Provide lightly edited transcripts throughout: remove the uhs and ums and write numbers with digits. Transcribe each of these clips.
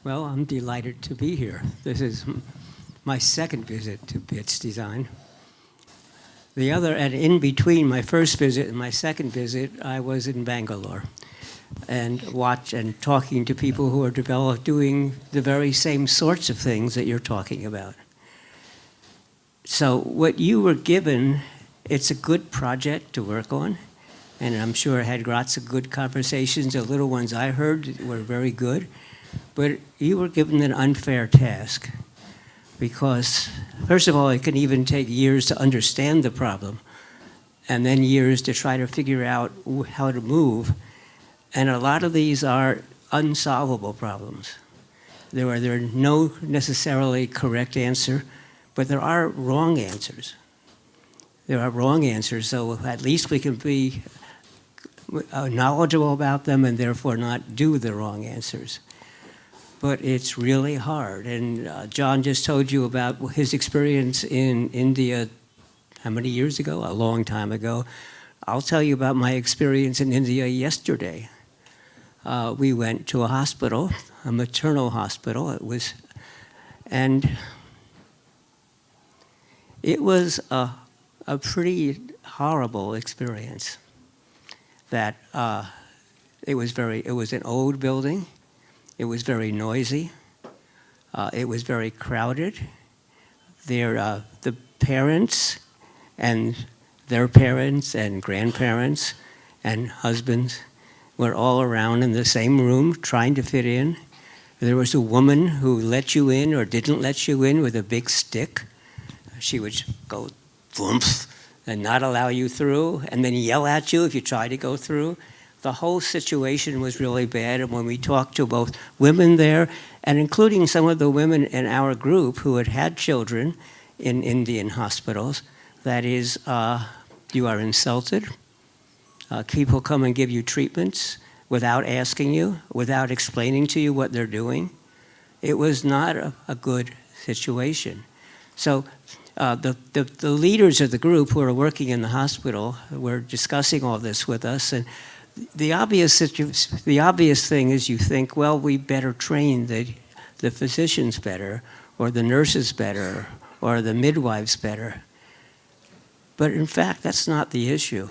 Well, I'm delighted to be here. This is my second visit to BITS Design. And in between my first visit and my second visit, I was in Bangalore and talking to people who are doing the very same sorts of things that you're talking about. So what you were given, it's a good project to work on, and I'm sure I had lots of good conversations. The little ones I heard were very good. But you were given an unfair task because, first of all, it can even take years to understand the problem and then years to try to figure out how to move. And a lot of these are unsolvable problems. There are no necessarily correct answer, but there are wrong answers. There are wrong answers, so at least we can be knowledgeable about them and therefore not do the wrong answers. But it's really hard. And John just told you about his experience in India, how many years ago? A long time ago. I'll tell you about my experience in India yesterday. We went to a hospital, a maternal hospital. It was a pretty horrible experience. That it was an old building. It was very noisy. It was very crowded. The parents and their parents and grandparents and husbands were all around in the same room trying to fit in. There was a woman who let you in or didn't let you in with a big stick. She would go thumps and not allow you through and then yell at you if you tried to go through. The whole situation was really bad, and when we talked to both women there, and including some of the women in our group who had had children in Indian hospitals, that is, you are insulted. People come and give you treatments without asking you, without explaining to you what they're doing. It was not a good situation. So the leaders of the group who are working in the hospital were discussing all this with us, and the obvious thing is you think, well, we better train the physicians better, or the nurses better, or the midwives better. But in fact, that's not the issue,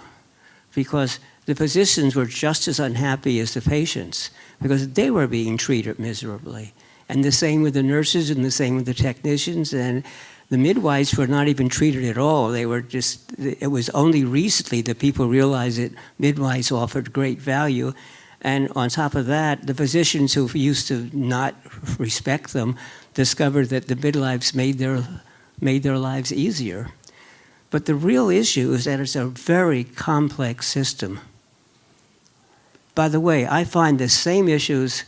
because the physicians were just as unhappy as the patients, because they were being treated miserably. And the same with the nurses, and the same with the technicians, and the midwives were not even treated at all. They were it was only recently that people realized that midwives offered great value. And on top of that, the physicians who used to not respect them discovered that the midwives made their lives easier. But the real issue is that it's a very complex system. By the way, I find the same issues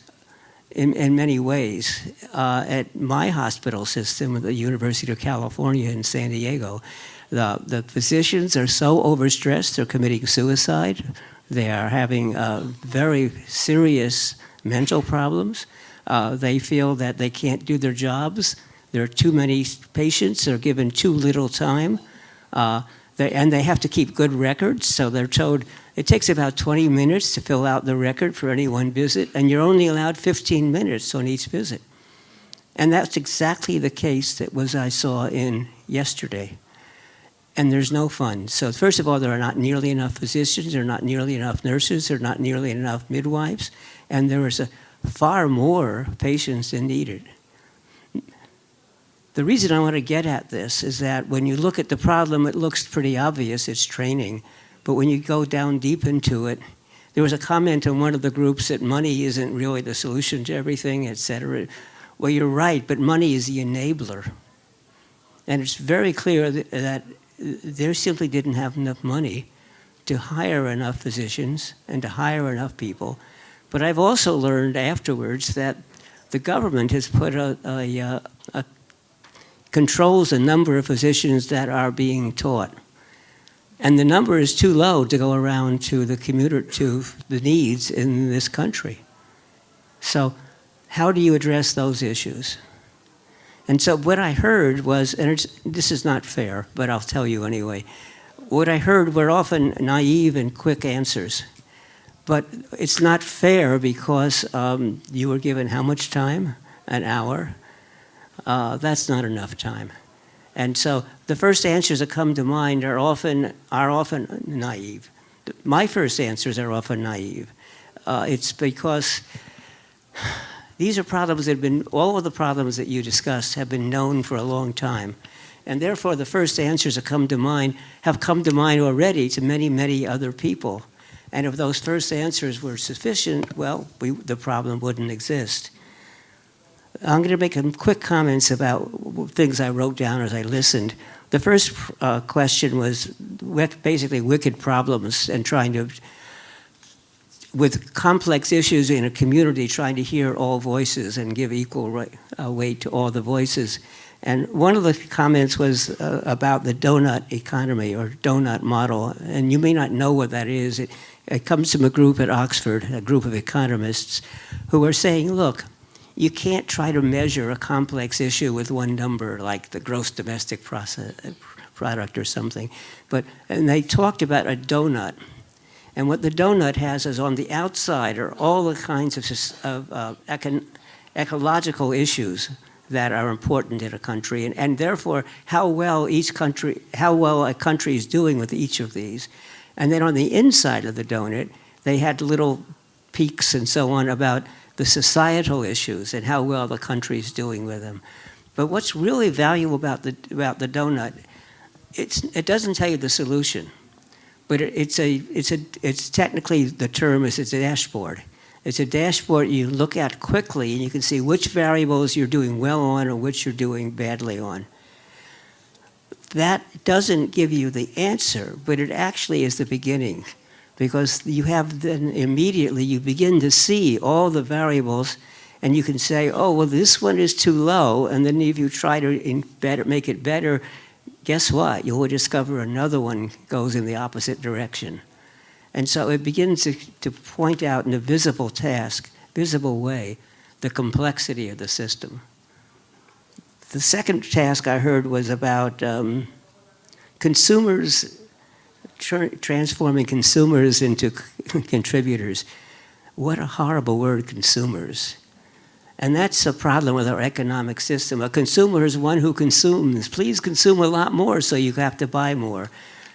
in many ways. At my hospital system at the University of California in San Diego, the physicians are so overstressed, they're committing suicide. They are having very serious mental problems. They feel that they can't do their jobs. There are too many patients. They're given too little time. And they have to keep good records, so they're told it takes about 20 minutes to fill out the record for any one visit, and you're only allowed 15 minutes on each visit. And that's exactly the case that I saw in yesterday. And there's no funds. So first of all, there are not nearly enough physicians, there are not nearly enough nurses, there are not nearly enough midwives, and there is far more patients than needed. The reason I want to get at this is that when you look at the problem, it looks pretty obvious, it's training. But when you go down deep into it, there was a comment in one of the groups that money isn't really the solution to everything, et cetera. Well, you're right, but money is the enabler. And it's very clear that they simply didn't have enough money to hire enough physicians and to hire enough people. But I've also learned afterwards that the government has put controls the number of physicians that are being taught. And the number is too low to go around to the needs in this country. So how do you address those issues? And so what I heard was, and this is not fair, but I'll tell you anyway. What I heard were often naive and quick answers. But it's not fair because you were given how much time? an hour, that's not enough time. And so the first answers that come to mind are often naive. My first answers are often naive. It's because these are problems that have been, all of the problems that you discussed have been known for a long time. And therefore, the first answers that come to mind have come to mind already to many, many other people. And if those first answers were sufficient, well, the problem wouldn't exist. I'm going to make some quick comments about things I wrote down as I listened. The first question was basically wicked problems and trying to, with complex issues in a community, trying to hear all voices and give equal weight to all the voices. And one of the comments was about the donut economy or donut model. And you may not know what that is. It comes from a group at Oxford, a group of economists, who are saying, look, you can't try to measure a complex issue with one number, like the gross domestic product or something. And they talked about a donut. And what the donut has is on the outside are all the kinds of ecological issues that are important in a country, and therefore how well a country is doing with each of these. And then on the inside of the donut, they had little peaks and so on about the societal issues and how well the country is doing with them. But what's really valuable about the donut, it doesn't tell you the solution, but it's technically, the term is it's a dashboard. It's a dashboard you look at quickly and you can see which variables you're doing well on or which you're doing badly on. That doesn't give you the answer, but it actually is the beginning, because you have then immediately you begin to see all the variables and you can say, oh, well, this one is too low, and then if you try to make it better, guess what? You will discover another one goes in the opposite direction. And so it begins to point out in a visible way, the complexity of the system. The second task I heard was about consumers, transforming consumers into contributors. What a horrible word, consumers. And that's a problem with our economic system. A consumer is one who consumes. Please consume a lot more, so you have to buy more.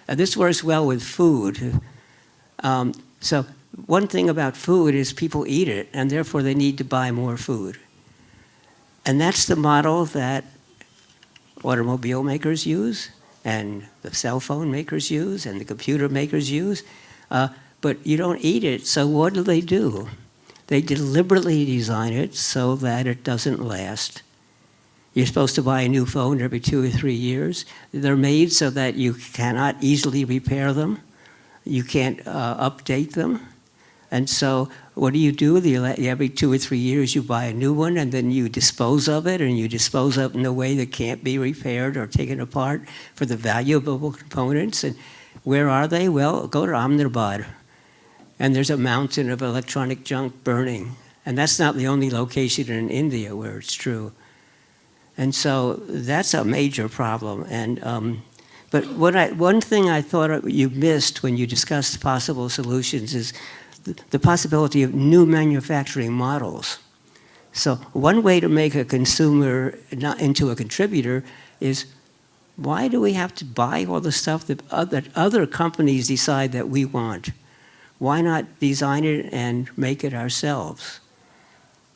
This works well with food. So one thing about food is people eat it, and therefore they need to buy more food. And that's the model that automobile makers use, and the cell phone makers use, and the computer makers use. But you don't eat it, so what do? They deliberately design it so that it doesn't last. You're supposed to buy a new phone every 2 or 3 years. They're made so that you cannot easily repair them. You can't update them. And so what do? Every 2 or 3 years you buy a new one, and then you dispose of it, and you dispose of it in a way that can't be repaired or taken apart for the valuable components. And where are they? Well, go to Ahmedabad, and there's a mountain of electronic junk burning. And that's not the only location in India where it's true. And so that's a major problem. And but one thing I thought you missed when you discussed possible solutions is the possibility of new manufacturing models. So one way to make a consumer not into a contributor is, why do we have to buy all the stuff that other companies decide that we want? Why not design it and make it ourselves?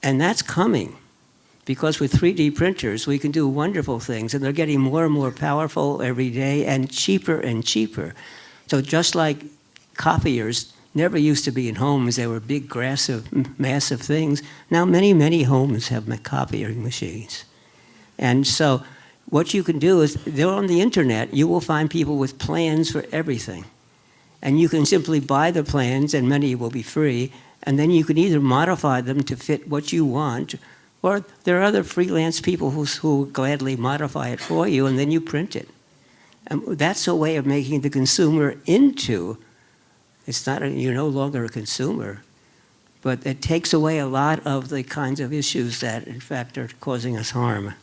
And that's coming. Because with 3D printers, we can do wonderful things, and they're getting more and more powerful every day and cheaper. So just like copiers never used to be in homes, they were big, massive things. Now many homes have copying machines. And so what you can do is, they're on the internet, you will find people with plans for everything. And you can simply buy the plans, and many will be free, and then you can either modify them to fit what you want, or there are other freelance people who will gladly modify it for you, and then you print it. And that's a way of making the consumer into, you're no longer a consumer, but it takes away a lot of the kinds of issues that, in fact, are causing us harm.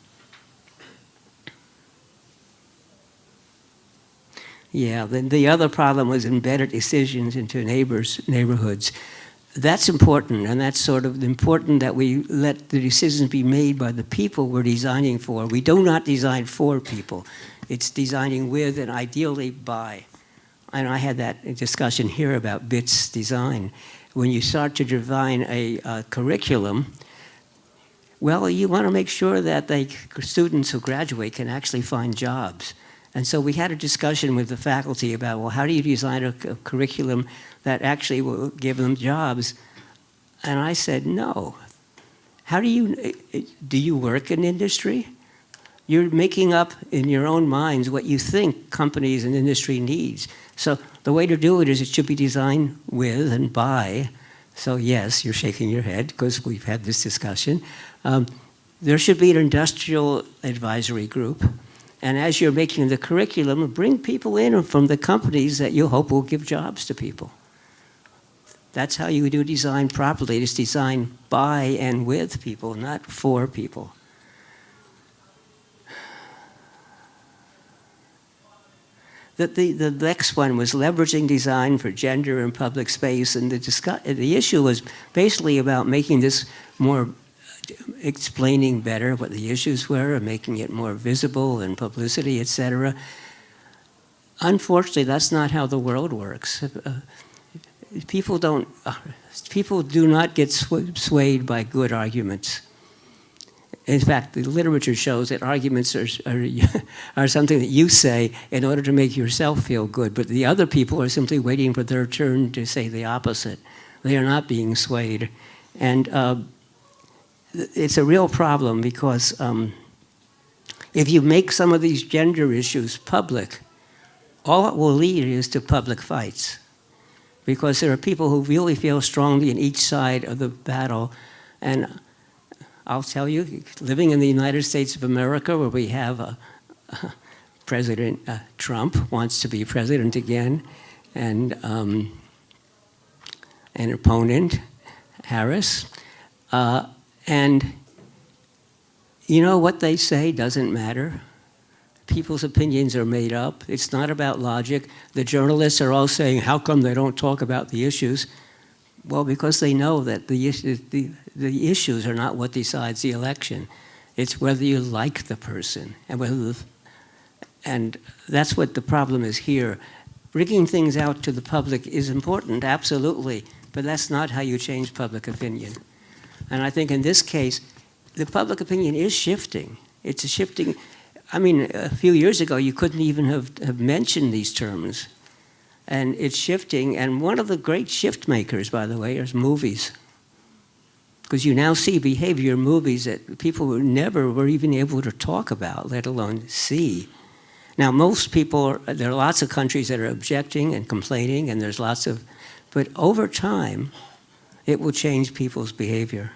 Yeah, then the other problem was embedded decisions into neighborhoods. that's important, and that's sort of important that we let the decisions be made by the people we're designing for. We do not design for people. It's designing with and ideally by. And I had that discussion here about BITS design. When you start to define a curriculum, well, you want to make sure that the students who graduate can actually find jobs. And so we had a discussion with the faculty about, well, how do you design a curriculum that actually will give them jobs? And I said, no. How do you work in industry? You're making up in your own minds what you think companies and industry needs. So the way to do it is it should be designed with and by. So yes, you're shaking your head because we've had this discussion. There should be an industrial advisory group. And as you're making the curriculum, bring people in from the companies that you hope will give jobs to people. That's how you do design properly. It's designed by and with people, not for people. The next one was leveraging design for gender and public space, and the issue was basically about making this more, explaining better what the issues were and making it more visible and publicity, etc. Unfortunately, that's not how the world works. People do not get swayed by good arguments. In fact, the literature shows that arguments are something that you say in order to make yourself feel good, but the other people are simply waiting for their turn to say the opposite. They are not being swayed. And it's a real problem because if you make some of these gender issues public, all it will lead is to public fights. Because there are people who really feel strongly in each side of the battle. And I'll tell you, living in the United States of America, where we have President Trump wants to be president again, and an opponent, Harris, and you know what they say doesn't matter. People's opinions are made up. It's not about logic. The journalists are all saying, how come they don't talk about the issues? Well, because they know that the issues are not what decides the election. It's whether you like the person and that's what the problem is here. Bringing things out to the public is important, absolutely, but that's not how you change public opinion. And I think in this case, the public opinion is shifting. It's a shifting. I mean, a few years ago, you couldn't even have mentioned these terms. And it's shifting, and one of the great shift makers, by the way, is movies. Because you now see behavior in movies that people never were even able to talk about, let alone see. Now, most people, there are lots of countries that are objecting and complaining, and there's lots of, but over time, it will change people's behavior.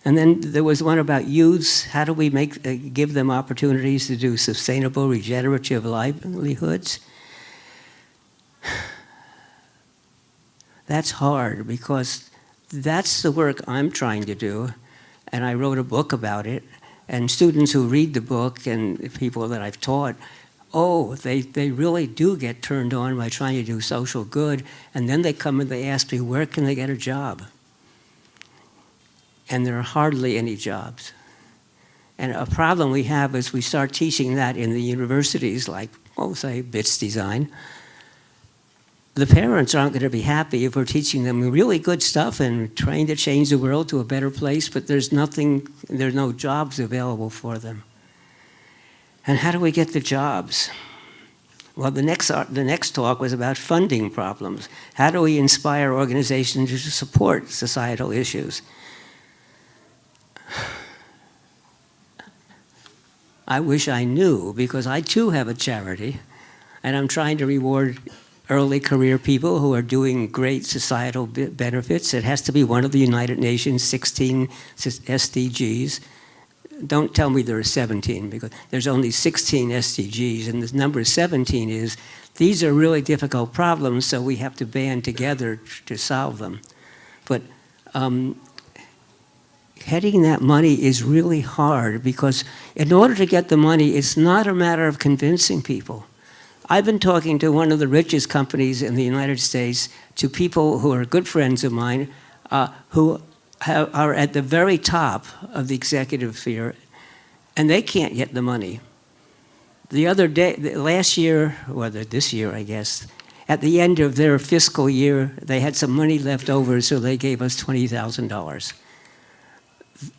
And then there was one about youths. How do we give them opportunities to do sustainable, regenerative livelihoods? That's hard because that's the work I'm trying to do. And I wrote a book about it. And students who read the book and people that I've taught, they really do get turned on by trying to do social good. And then they come and they ask me, where can they get a job? And there are hardly any jobs. And a problem we have is we start teaching that in the universities, like, say, BITS design. The parents aren't going to be happy if we're teaching them really good stuff and trying to change the world to a better place, but there's no jobs available for them. And how do we get the jobs? Well, the next talk was about funding problems. How do we inspire organizations to support societal issues? I wish I knew, because I too have a charity, and I'm trying to reward early career people who are doing great societal benefits. It has to be one of the United Nations 16 SDGs. Don't tell me there are 17, because there's only 16 SDGs, and the number 17 is, these are really difficult problems, so we have to band together to solve them. But getting that money is really hard, because in order to get the money, it's not a matter of convincing people. I've been talking to one of the richest companies in the United States, to people who are good friends of mine, who are at the very top of the executive sphere, and they can't get the money. The other day, last year, or this year, I guess, at the end of their fiscal year, they had some money left over, so they gave us $20,000.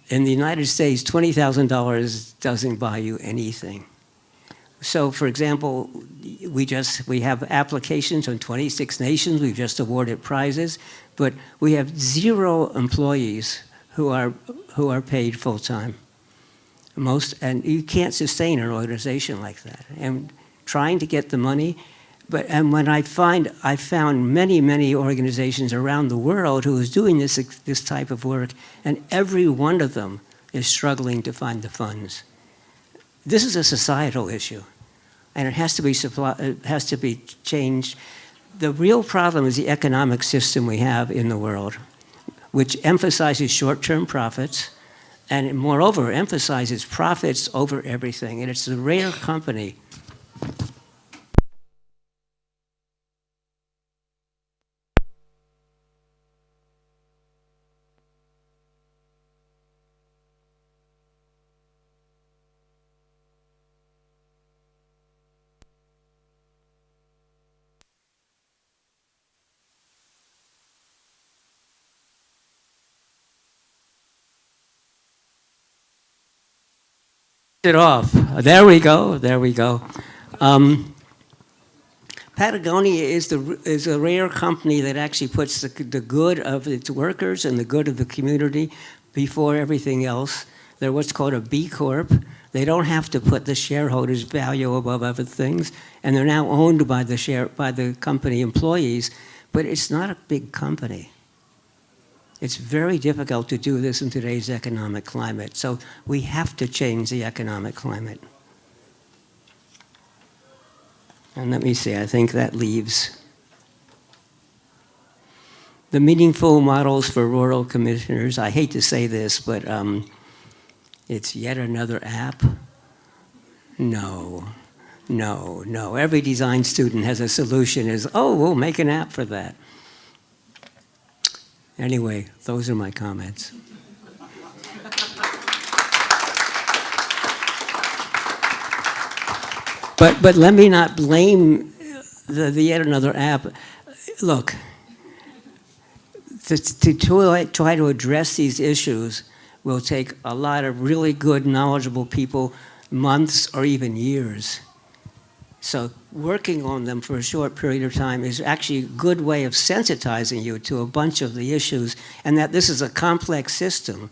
In the United States, $20,000 doesn't buy you anything. So, for example, we have applications from 26 nations. We've just awarded prizes, but we have 0 employees who are paid full time. And you can't sustain an organization like that. And trying to get the money, and when I found many organizations around the world who is doing this type of work, and every one of them is struggling to find the funds. This is a societal issue, and it has to be changed. The real problem is the economic system we have in the world, which emphasizes short-term profits, and moreover emphasizes profits over everything. And it's a rare company. It off. There we go. There we go. Patagonia is a rare company that actually puts the good of its workers and the good of the community before everything else. They're what's called a B Corp. They don't have to put the shareholders' value above other things, and they're now owned by the company employees. But it's not a big company. It's very difficult to do this in today's economic climate, so we have to change the economic climate. And let me see, I think that leaves the meaningful models for rural commissioners. I hate to say this, but it's yet another app. No. Every design student has a solution, we'll make an app for that. Anyway, those are my comments. But let me not blame the yet another app. Look, to try to address these issues will take a lot of really good, knowledgeable people, months or even years. So working on them for a short period of time is actually a good way of sensitizing you to a bunch of the issues, and that this is a complex system.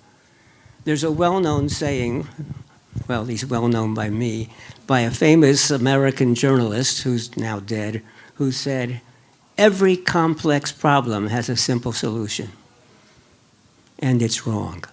There's a well-known saying, well, at least well-known by me, by a famous American journalist who's now dead, who said, every complex problem has a simple solution. And it's wrong.